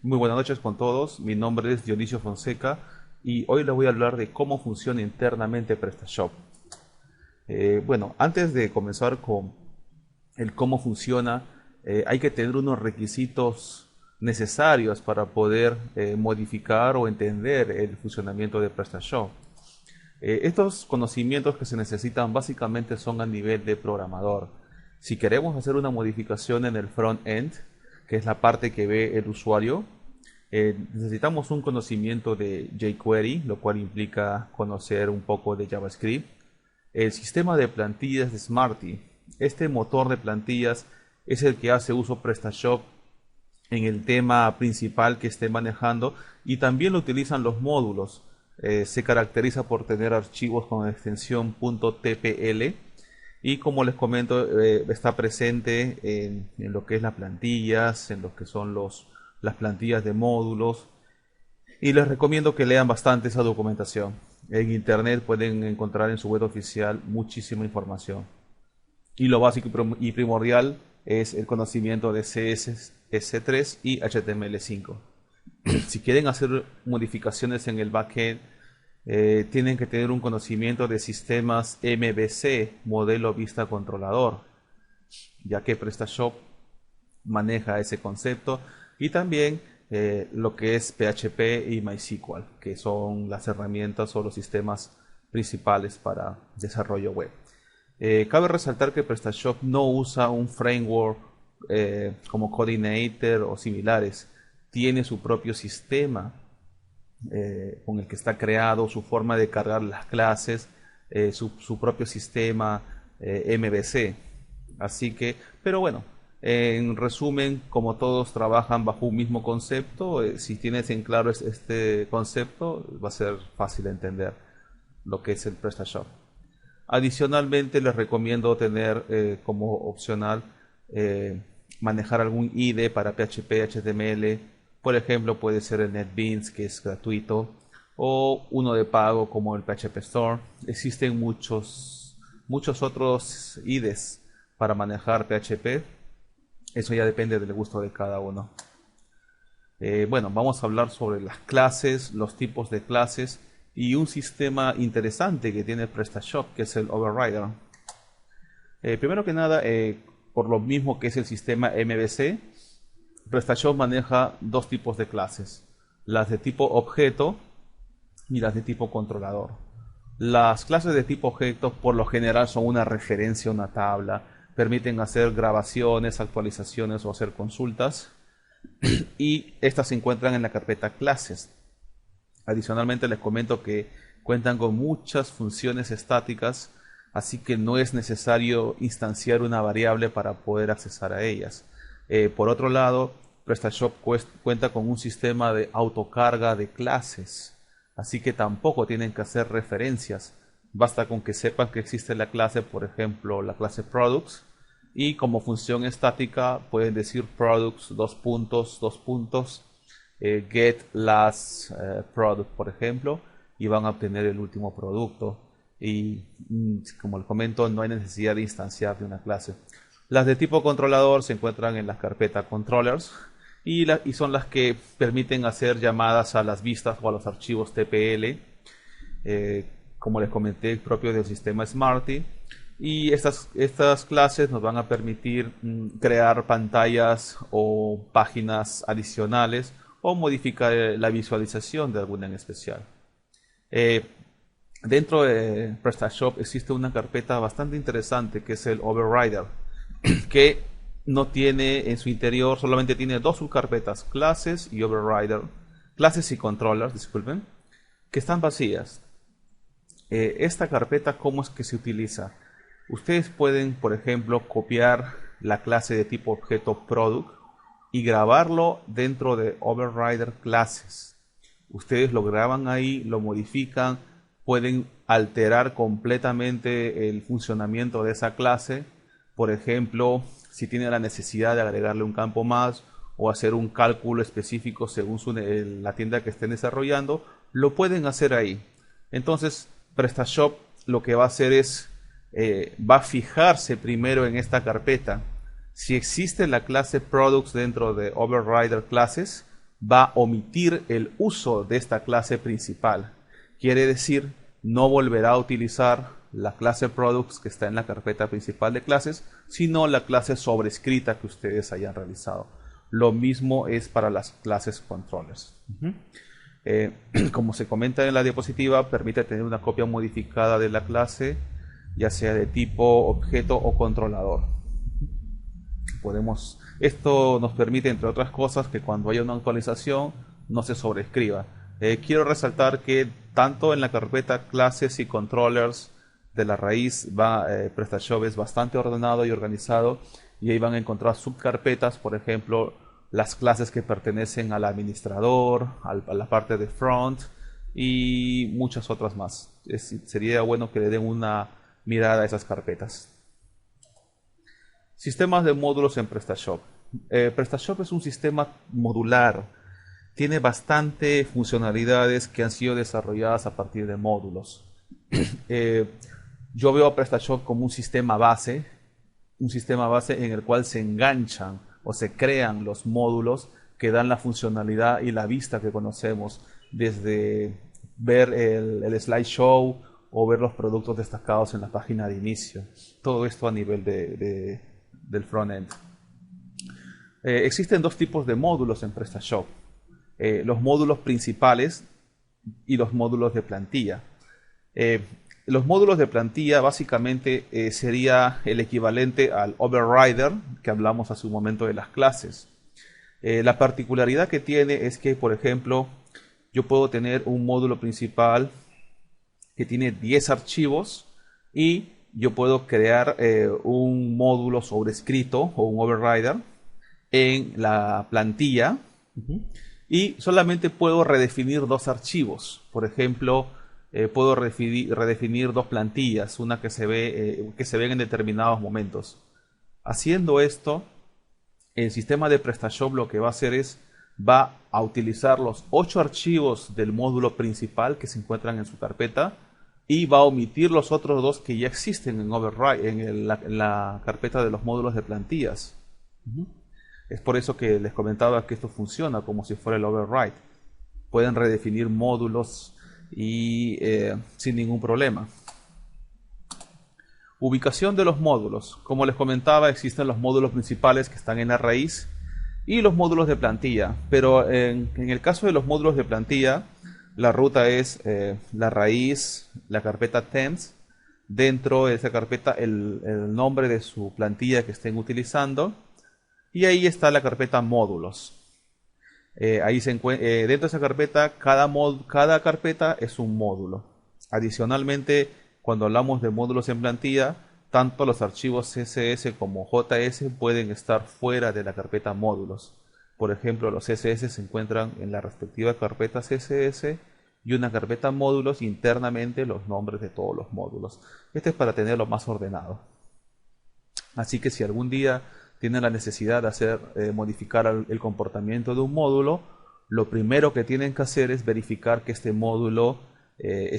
Muy buenas noches con todos, mi nombre es Dionisio Fonseca y hoy les voy a hablar de cómo funciona internamente PrestaShop. Bueno, antes de comenzar con el cómo funciona, hay que tener unos requisitos necesarios para poder modificar o entender el funcionamiento de PrestaShop. Estos conocimientos que se necesitan básicamente son a nivel de programador. Si queremos hacer una modificación en el front-end, que es la parte que ve el usuario, necesitamos un conocimiento de jQuery, lo cual implica conocer un poco de JavaScript. El sistema de plantillas de Smarty. Este motor de plantillas es el que hace uso PrestaShop en el tema principal que esté manejando y también lo utilizan los módulos. Se caracteriza por tener archivos con extensión .tpl y como les comento está presente en lo que es las plantillas, en lo que son las plantillas de módulos y les recomiendo que lean bastante esa documentación. En internet pueden encontrar en su web oficial muchísima información. Y lo básico y primordial es el conocimiento de CSS3 y HTML5. Si quieren hacer modificaciones en el backend, tienen que tener un conocimiento de sistemas MVC, modelo vista controlador, ya que PrestaShop maneja ese concepto, y también lo que es PHP y MySQL, que son las herramientas o los sistemas principales para desarrollo web. Cabe resaltar que PrestaShop no usa un framework como Coordinator o similares. Tiene su propio sistema con el que está creado, su forma de cargar las clases, su propio sistema MVC. Así que, pero bueno, en resumen, como todos trabajan bajo un mismo concepto, si tienes en claro este concepto, va a ser fácil de entender lo que es el PrestaShop. Adicionalmente, les recomiendo tener como opcional manejar algún IDE para PHP, HTML. Por ejemplo, puede ser el NetBeans, que es gratuito, o uno de pago como el PHP Store. Existen muchos otros IDEs para manejar PHP. Eso ya depende del gusto de cada uno. Bueno, vamos a hablar sobre las clases, los tipos de clases y un sistema interesante que tiene PrestaShop, que es el Overrider. Primero que nada, por lo mismo que es el sistema MVC, PrestaShop maneja dos tipos de clases, las de tipo objeto y las de tipo controlador. Las clases de tipo objeto por lo general son una referencia a una tabla, permiten hacer grabaciones, actualizaciones o hacer consultas, y estas se encuentran en la carpeta clases. Adicionalmente les comento que cuentan con muchas funciones estáticas, así que no es necesario instanciar una variable para poder accesar a ellas. Por otro lado, PrestaShop cuenta con un sistema de autocarga de clases, así que tampoco tienen que hacer referencias. Basta con que sepan que existe la clase, por ejemplo, la clase Products, y como función estática pueden decir Products, get last product, por ejemplo, y van a obtener el último producto. Y como les comento, no hay necesidad de instanciar de una clase. Las de tipo controlador se encuentran en la carpeta controllers y son las que permiten hacer llamadas a las vistas o a los archivos TPL, como les comenté, propio del sistema Smarty. Y estas clases nos van a permitir crear pantallas o páginas adicionales o modificar la visualización de alguna en especial. Dentro de PrestaShop existe una carpeta bastante interesante que es el Overrider, que no tiene en su interior, solamente tiene dos subcarpetas, clases y Overrider, clases y controllers, disculpen, que están vacías. Esta carpeta, ¿cómo es que se utiliza? Ustedes pueden, por ejemplo, copiar la clase de tipo objeto product y grabarlo dentro de Overrider Classes. Ustedes lo graban ahí, lo modifican, pueden alterar completamente el funcionamiento de esa clase. Por ejemplo, si tienen la necesidad de agregarle un campo más o hacer un cálculo específico según la tienda que estén desarrollando, lo pueden hacer ahí. Entonces, PrestaShop lo que va a hacer es va a fijarse primero en esta carpeta. Si existe la clase Products dentro de Overrider Classes, va a omitir el uso de esta clase principal. Quiere decir, no volverá a utilizar la clase products que está en la carpeta principal de clases, sino la clase sobrescrita que ustedes hayan realizado. Lo mismo es para las clases controllers. Como se comenta en la diapositiva, permite tener una copia modificada de la clase, ya sea de tipo objeto o controlador. Esto nos permite, entre otras cosas, que cuando haya una actualización no se sobrescriba. Quiero resaltar que tanto en la carpeta clases y controllers de la raíz PrestaShop es bastante ordenado y organizado, y ahí van a encontrar subcarpetas, por ejemplo, las clases que pertenecen al administrador, a la parte de front y muchas otras más. Sería bueno que le den una mirada a esas carpetas. Sistemas de módulos en PrestaShop. PrestaShop es un sistema modular. Tiene bastante funcionalidades que han sido desarrolladas a partir de módulos. Yo veo a PrestaShop como un sistema base en el cual se enganchan o se crean los módulos que dan la funcionalidad y la vista que conocemos, desde ver el slideshow o ver los productos destacados en la página de inicio. Todo esto a nivel del frontend. Existen dos tipos de módulos en PrestaShop. Los módulos principales y los módulos de plantilla. Los módulos de plantilla básicamente sería el equivalente al overrider que hablamos hace un momento de las clases. La particularidad que tiene es que, por ejemplo, yo puedo tener un módulo principal que tiene 10 archivos y yo puedo crear un módulo sobrescrito o un overrider en la plantilla y solamente puedo redefinir dos archivos. Por ejemplo, puedo redefinir dos plantillas, una que se ven en determinados momentos. Haciendo esto, el sistema de PrestaShop lo que va a hacer es va a utilizar los 8 archivos del módulo principal que se encuentran en su carpeta y va a omitir los otros dos que ya existen en la carpeta de los módulos de plantillas. Es por eso que les comentaba que esto funciona como si fuera el override. Pueden redefinir módulos y sin ningún problema. Ubicación de los módulos. Como les comentaba, existen los módulos principales que están en la raíz y los módulos de plantilla, pero en el caso de los módulos de plantilla, la ruta es la raíz, la carpeta temps, dentro de esa carpeta el nombre de su plantilla que estén utilizando, y ahí está la carpeta módulos. Ahí dentro de esa carpeta, cada carpeta es un módulo. Adicionalmente, cuando hablamos de módulos en plantilla, tanto los archivos CSS como JS pueden estar fuera de la carpeta módulos. Por ejemplo, los CSS se encuentran en la respectiva carpeta CSS y una carpeta módulos internamente los nombres de todos los módulos. Este es para tenerlo más ordenado. Así que si algún día tienen la necesidad de modificar el comportamiento de un módulo, lo primero que tienen que hacer es verificar que este módulo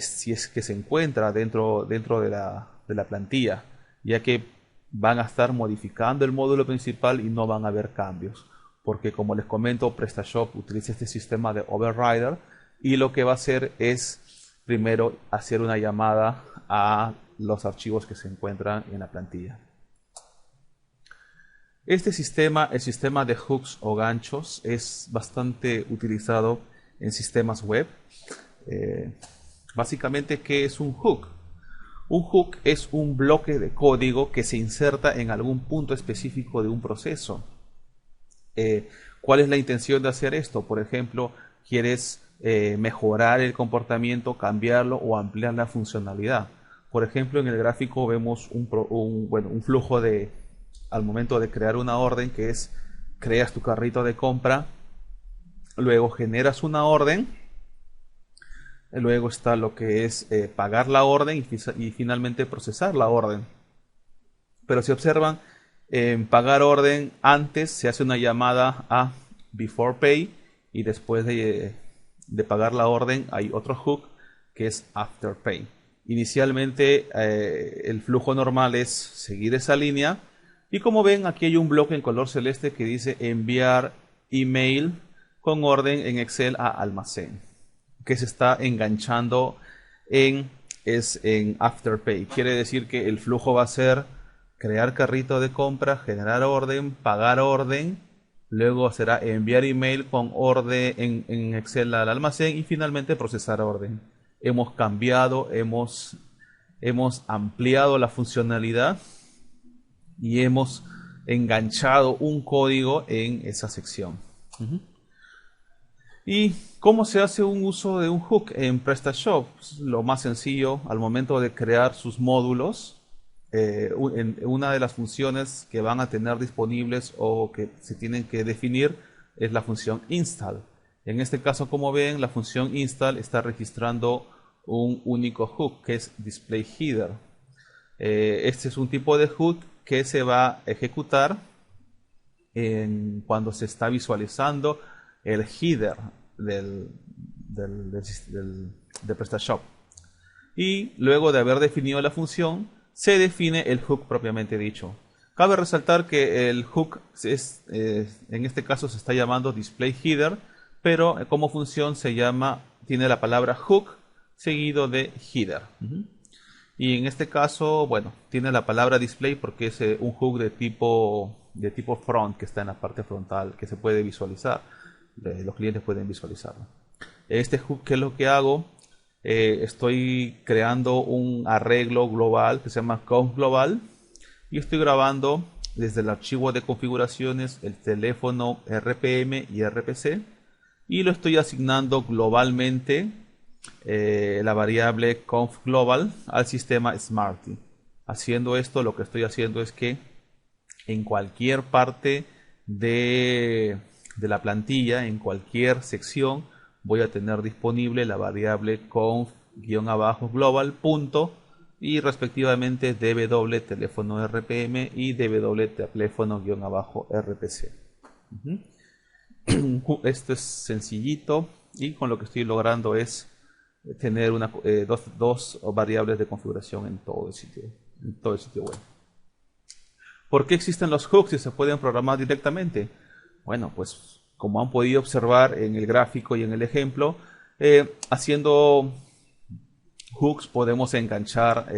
si es que se encuentra dentro de la plantilla, ya que van a estar modificando el módulo principal y no van a haber cambios, porque como les comento, PrestaShop utiliza este sistema de overrider y lo que va a hacer es primero hacer una llamada a los archivos que se encuentran en la plantilla. Este sistema, el sistema de hooks o ganchos, es bastante utilizado en sistemas web. Básicamente, ¿qué es un hook? Un hook es un bloque de código que se inserta en algún punto específico de un proceso. ¿Cuál es la intención de hacer esto? Por ejemplo, quieres mejorar el comportamiento, cambiarlo o ampliar la funcionalidad. Por ejemplo, en el gráfico vemos un flujo al momento de crear una orden, que es creas tu carrito de compra, luego generas una orden, luego está lo que es pagar la orden y finalmente procesar la orden. Pero si observan, en pagar orden antes se hace una llamada a before pay y después de pagar la orden hay otro hook que es after pay. Inicialmente el flujo normal es seguir esa línea y como ven aquí hay un bloque en color celeste que dice enviar email con orden en Excel a almacén, que se está enganchando en Afterpay. Quiere decir que el flujo va a ser crear carrito de compra, generar orden, pagar orden, luego será enviar email con orden en Excel al almacén y finalmente procesar orden. Hemos cambiado, hemos ampliado la funcionalidad y hemos enganchado un código en esa sección. ¿Y cómo se hace un uso de un hook en PrestaShop? Lo más sencillo, al momento de crear sus módulos, una de las funciones que van a tener disponibles o que se tienen que definir es la función install. En este caso, como ven, la función install está registrando un único hook que es display header. Este es un tipo de hook que se va a ejecutar cuando se está visualizando el header de PrestaShop. Y luego de haber definido la función, se define el hook propiamente dicho. Cabe resaltar que el hook en este caso se está llamando display header, pero como función tiene la palabra hook seguido de header. Y en este caso, bueno, tiene la palabra display porque es un hook de tipo front que está en la parte frontal que se puede visualizar. Los clientes pueden visualizarlo. Este hook, ¿qué es lo que hago? Estoy creando un arreglo global que se llama conf global y estoy grabando desde el archivo de configuraciones el teléfono RPM y RPC y lo estoy asignando globalmente la variable conf global al sistema Smarty. Haciendo esto, lo que estoy haciendo es que en cualquier parte de la plantilla, en cualquier sección, voy a tener disponible la variable conf-global punto y respectivamente dw teléfono RPM y dw teléfono-rpc. Esto es sencillito y con lo que estoy logrando es tener dos variables de configuración en todo el sitio web. ¿Por qué existen los hooks y se pueden programar directamente? Bueno, pues como han podido observar en el gráfico y en el ejemplo, haciendo hooks podemos enganchar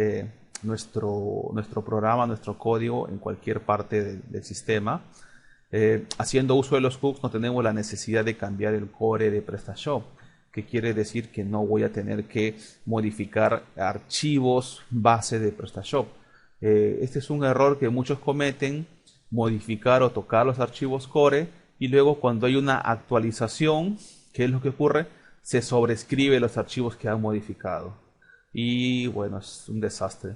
nuestro programa, nuestro código en cualquier parte del sistema. Haciendo uso de los hooks no tenemos la necesidad de cambiar el core de PrestaShop, que quiere decir que no voy a tener que modificar archivos base de PrestaShop. Este es un error que muchos cometen, modificar o tocar los archivos core y luego cuando hay una actualización, ¿qué es lo que ocurre? Se sobrescribe los archivos que han modificado y bueno, es un desastre.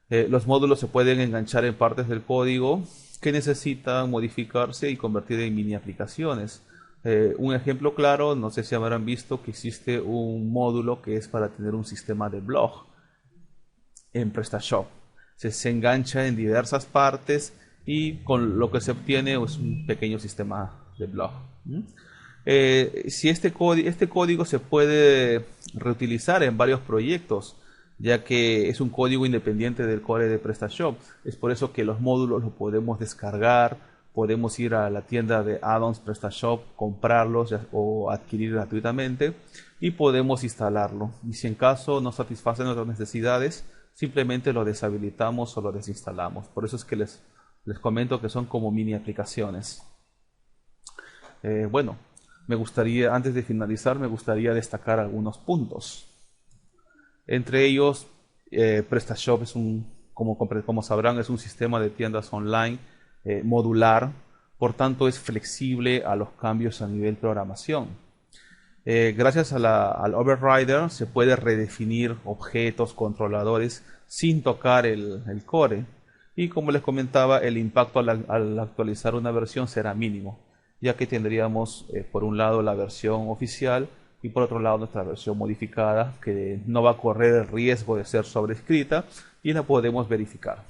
Los módulos se pueden enganchar en partes del código que necesitan modificarse y convertir en mini aplicaciones. Un ejemplo claro, no sé si habrán visto que existe un módulo que es para tener un sistema de blog en PrestaShop. Se engancha en diversas partes y con lo que se obtiene es un pequeño sistema de blog. Si este código se puede reutilizar en varios proyectos, ya que es un código independiente del core de PrestaShop. Es por eso que los módulos los podemos descargar, podemos ir a la tienda de add-ons PrestaShop, comprarlos o adquirir gratuitamente y podemos instalarlo. Y si en caso no satisfacen nuestras necesidades, simplemente lo deshabilitamos o lo desinstalamos. Por eso es que les comento que son como mini aplicaciones. Bueno, antes de finalizar, me gustaría destacar algunos puntos. Entre ellos, PrestaShop es como sabrán, es un sistema de tiendas online modular, por tanto es flexible a los cambios a nivel programación. Gracias al overrider se puede redefinir objetos, controladores sin tocar el core y como les comentaba el impacto al actualizar una versión será mínimo, ya que tendríamos por un lado la versión oficial y por otro lado nuestra versión modificada que no va a correr el riesgo de ser sobrescrita y la podemos verificar.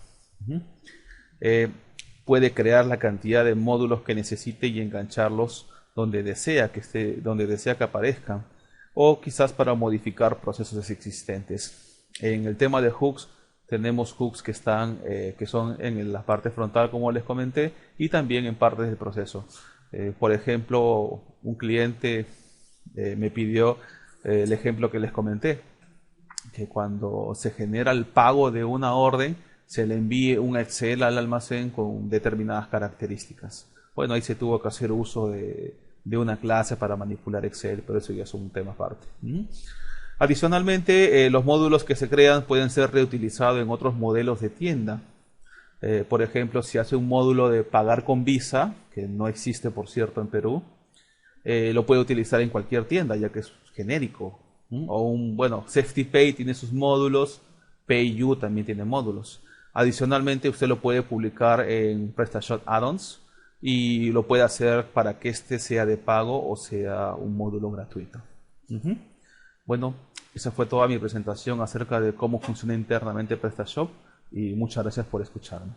Puede crear la cantidad de módulos que necesite y engancharlos donde desea que aparezcan o quizás para modificar procesos existentes. En el tema de hooks tenemos hooks que son en la parte frontal como les comenté y también en partes del proceso. Por ejemplo, un cliente me pidió el ejemplo que les comenté, que cuando se genera el pago de una orden, se le envíe un Excel al almacén con determinadas características. Bueno, ahí se tuvo que hacer uso de una clase para manipular Excel, pero eso ya es un tema aparte. Adicionalmente, los módulos que se crean pueden ser reutilizados en otros modelos de tienda. Por ejemplo, si hace un módulo de pagar con Visa, que no existe por cierto en Perú, lo puede utilizar en cualquier tienda, ya que es genérico. O bueno, SafetyPay tiene sus módulos, PayU también tiene módulos. Adicionalmente, usted lo puede publicar en PrestaShop Add-ons y lo puede hacer para que este sea de pago o sea un módulo gratuito. Bueno, esa fue toda mi presentación acerca de cómo funciona internamente PrestaShop y muchas gracias por escucharme.